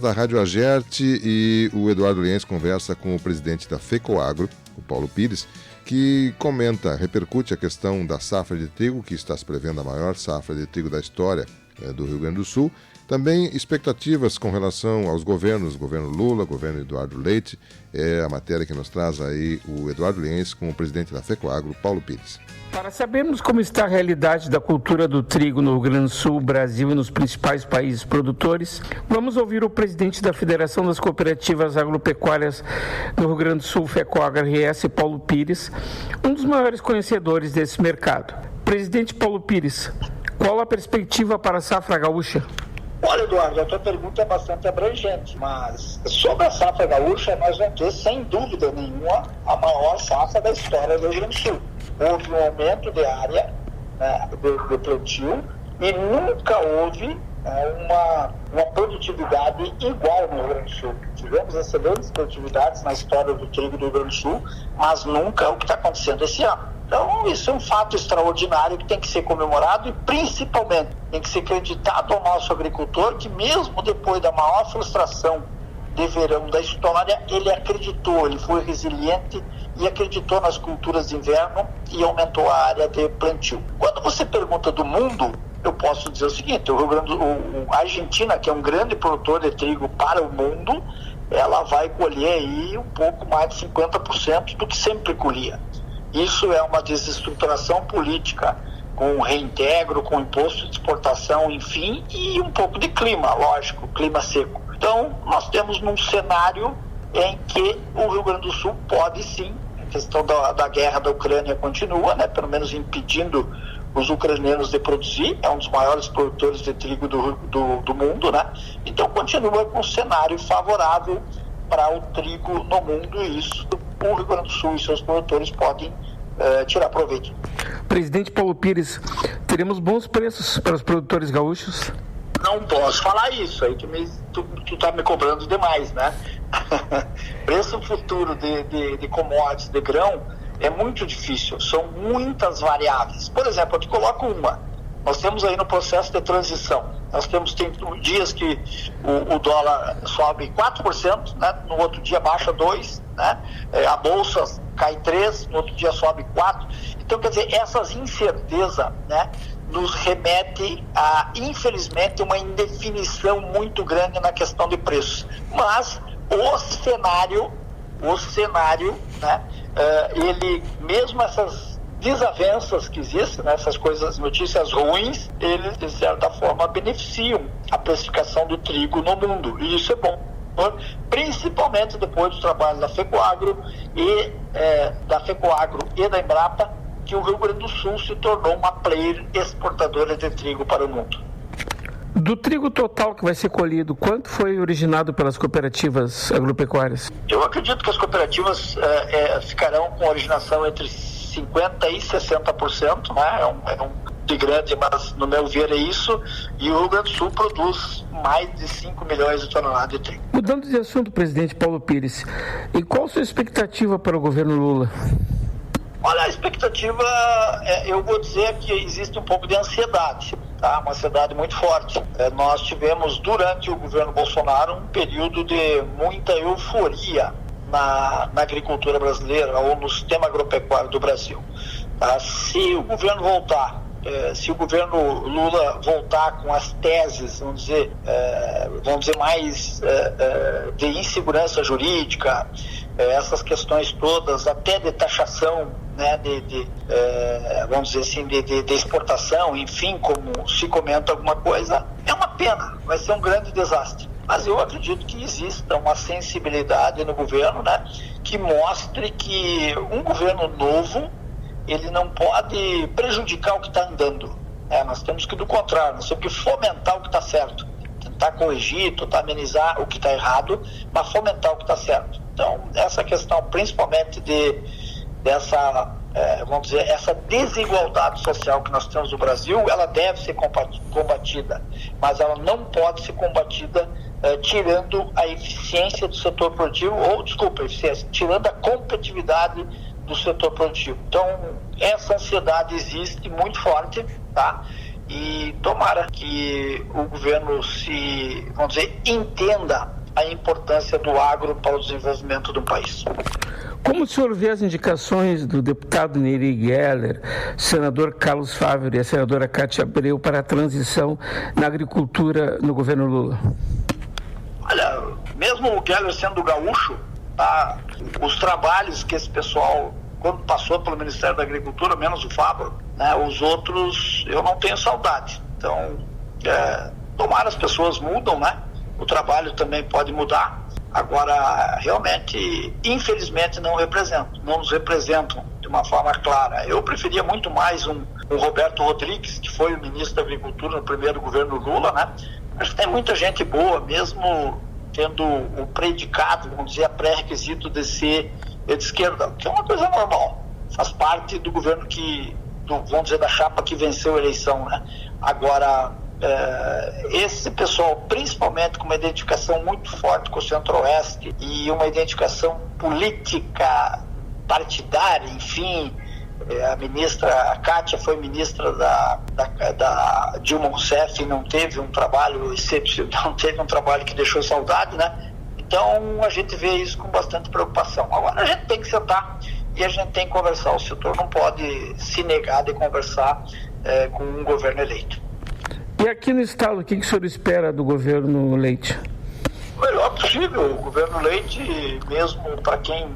Da Rádio Agerte, e o Eduardo Lienz conversa com o presidente da FECOAGRO, o Paulo Pires, que repercute a questão da safra de trigo, que está se prevendo a maior safra de trigo da história do Rio Grande do Sul. Também expectativas com relação aos governos, governo Lula, governo Eduardo Leite. É a matéria que nos traz aí o Eduardo Lienz com o presidente da FECOAGRO, Paulo Pires. Para sabermos como está a realidade da cultura do trigo no Rio Grande do Sul, Brasil e nos principais países produtores, vamos ouvir o presidente da Federação das Cooperativas Agropecuárias do Rio Grande do Sul, FECOAGRO-RS, Paulo Pires, um dos maiores conhecedores desse mercado. Presidente Paulo Pires, qual a perspectiva para a safra gaúcha? Olha, Eduardo, a tua pergunta é bastante abrangente, mas sobre a safra gaúcha, nós vamos ter, sem dúvida nenhuma, a maior safra da história do Rio Grande do Sul. Houve um aumento de área de plantio e nunca houve uma produtividade igual no Rio Grande do Sul. Tivemos excelentes produtividades na história do trigo do Rio Grande do Sul, mas nunca o que está acontecendo esse ano. Então, isso é um fato extraordinário que tem que ser comemorado e, principalmente, tem que ser acreditado ao nosso agricultor que, mesmo depois da maior frustração de verão da história, ele acreditou, ele foi resiliente e acreditou nas culturas de inverno e aumentou a área de plantio. Quando você pergunta do mundo, eu posso dizer o seguinte: a Argentina, que é um grande produtor de trigo para o mundo, ela vai colher aí um pouco mais de 50% do que sempre colhia. Isso é uma desestruturação política, com reintegro, com imposto de exportação, enfim, e um pouco de clima, lógico, clima seco. Então, nós temos um cenário em que o Rio Grande do Sul pode sim, a questão da guerra da Ucrânia continua, pelo menos impedindo os ucranianos de produzir, é um dos maiores produtores de trigo do mundo, Então, continua com um cenário favorável para o trigo no mundo, e isso o Rio Grande do Sul e seus produtores podem tirar proveito. Presidente Paulo Pires, teremos bons preços para os produtores gaúchos? Não posso falar isso, aí tu tá me cobrando demais, Preço futuro de commodities, de grão, é muito difícil, são muitas variáveis. Por exemplo, eu te coloco uma. Nós temos aí no processo de transição, tem dias que o dólar sobe 4%, no outro dia baixa 2%, a bolsa cai 3%, no outro dia sobe 4%. Então, quer dizer, essas incertezas, nos remete a, infelizmente, uma indefinição muito grande na questão de preços. Mas o cenário, ele, mesmo essas desavenças que existem, essas coisas, notícias ruins, eles, de certa forma, beneficiam a precificação do trigo no mundo. E isso é bom, principalmente depois do trabalho da FECOAGRO e da Embrapa, que o Rio Grande do Sul se tornou uma player exportadora de trigo para o mundo. Do trigo total que vai ser colhido, quanto foi originado pelas cooperativas agropecuárias? Eu acredito que as cooperativas ficarão com originação entre 50% e 60%, é um de grande, mas no meu ver é isso, e o Rio Grande do Sul produz mais de 5 milhões de toneladas de trigo. Mudando de assunto, presidente Paulo Pires, e qual a sua expectativa para o governo Lula? Olha, a expectativa, eu vou dizer que existe um pouco de ansiedade, uma ansiedade muito forte. Nós tivemos, durante o governo Bolsonaro, um período de muita euforia na agricultura brasileira ou no sistema agropecuário do Brasil. Se o governo voltar, se o governo Lula voltar com as teses, vamos dizer mais de insegurança jurídica, essas questões todas, até de taxação, vamos dizer assim, de exportação, enfim, como se comenta alguma coisa, é uma pena, vai ser um grande desastre. Mas eu acredito que exista uma sensibilidade no governo, que mostre que um governo novo, ele não pode prejudicar o que está andando. Nós temos que, do contrário, nós temos que fomentar o que está certo. Tentar corrigir, tentar amenizar o que está errado, mas fomentar o que está certo. Então, essa questão, principalmente dessa, vamos dizer, essa desigualdade social que nós temos no Brasil, ela deve ser combatida, mas ela não pode ser combatida tirando a eficiência do setor produtivo, tirando a competitividade do setor produtivo. Então, essa ansiedade existe muito forte, e tomara que o governo entenda a importância do agro para o desenvolvimento do país. Como o senhor vê as indicações do deputado Neri Geller, senador Carlos Fávero e a senadora Cátia Abreu para a transição na agricultura no governo Lula? Olha, mesmo o Geller sendo gaúcho, tá, os trabalhos que esse pessoal, quando passou pelo Ministério da Agricultura, menos o Fávero, né, os outros eu não tenho saudade. Então, tomara as pessoas mudam, né? O trabalho também pode mudar. Agora, realmente, infelizmente, não nos representam de uma forma clara. Eu preferia muito mais um Roberto Rodrigues, que foi o ministro da Agricultura no primeiro governo Lula, né? Acho que tem muita gente boa, mesmo tendo o predicado, vamos dizer, a pré-requisito de ser de esquerda, que é uma coisa normal. Faz parte do governo vamos dizer, da chapa que venceu a eleição, né? Agora, esse pessoal, principalmente com uma identificação muito forte com o Centro-Oeste e uma identificação política partidária, enfim, a ministra Cátia foi ministra da Dilma Rousseff e não teve um trabalho excepcional, não teve um trabalho que deixou saudade, né? Então a gente vê isso com bastante preocupação. Agora a gente tem que sentar e a gente tem que conversar. O setor não pode se negar de conversar com um governo eleito. E aqui no estado, o que o senhor espera do governo Leite? O melhor possível. O governo Leite, mesmo para quem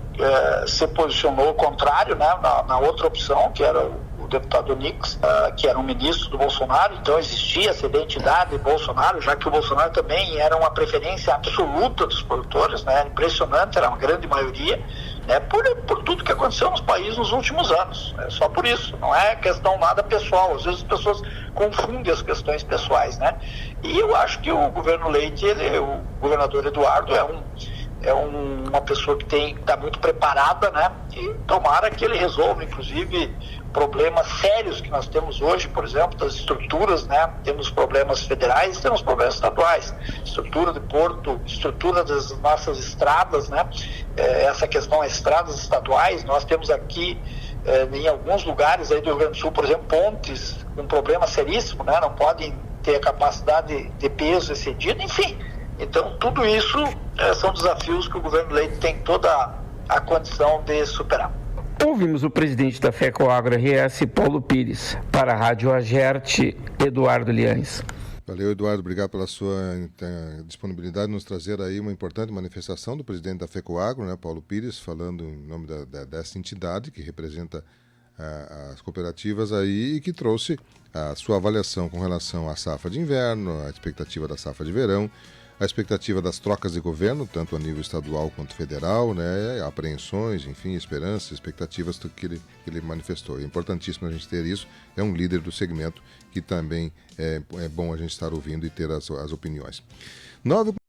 se posicionou contrário, né, na outra opção, que era o deputado Nix, que era um ministro do Bolsonaro, então existia essa identidade de Bolsonaro, já que o Bolsonaro também era uma preferência absoluta dos produtores, né, impressionante, era uma grande maioria, né, por tudo que aconteceu nos países nos últimos anos. É só por isso, não é questão nada pessoal. Às vezes as pessoas confundem as questões pessoais, né? E eu acho que o governo Leite, o governador Eduardo, é uma pessoa que está muito preparada, né? E tomara que ele resolva, inclusive, problemas sérios que nós temos hoje, por exemplo, das estruturas, né? Temos problemas federais, temos problemas estaduais, estrutura de porto, estrutura das nossas estradas, né? Essa questão das estradas estaduais, nós temos aqui em alguns lugares aí do Rio Grande do Sul, por exemplo, pontes com problema seríssimo, né? Não podem ter a capacidade de peso excedida, enfim. Então, tudo isso são desafios que o governo Leite tem toda a condição de superar. Ouvimos o presidente da FECOAGRO RS, Paulo Pires. Para a Rádio Agerte, Eduardo Lianes. Valeu, Eduardo. Obrigado pela sua disponibilidade de nos trazer aí uma importante manifestação do presidente da FECOAGRO, né, Paulo Pires, falando em nome dessa entidade que representa as cooperativas aí e que trouxe a sua avaliação com relação à safra de inverno, a expectativa da safra de verão, a expectativa das trocas de governo, tanto a nível estadual quanto federal, né, apreensões, enfim, esperanças, expectativas que ele manifestou. É importantíssimo a gente ter isso, é um líder do segmento que também é bom a gente estar ouvindo e ter as opiniões.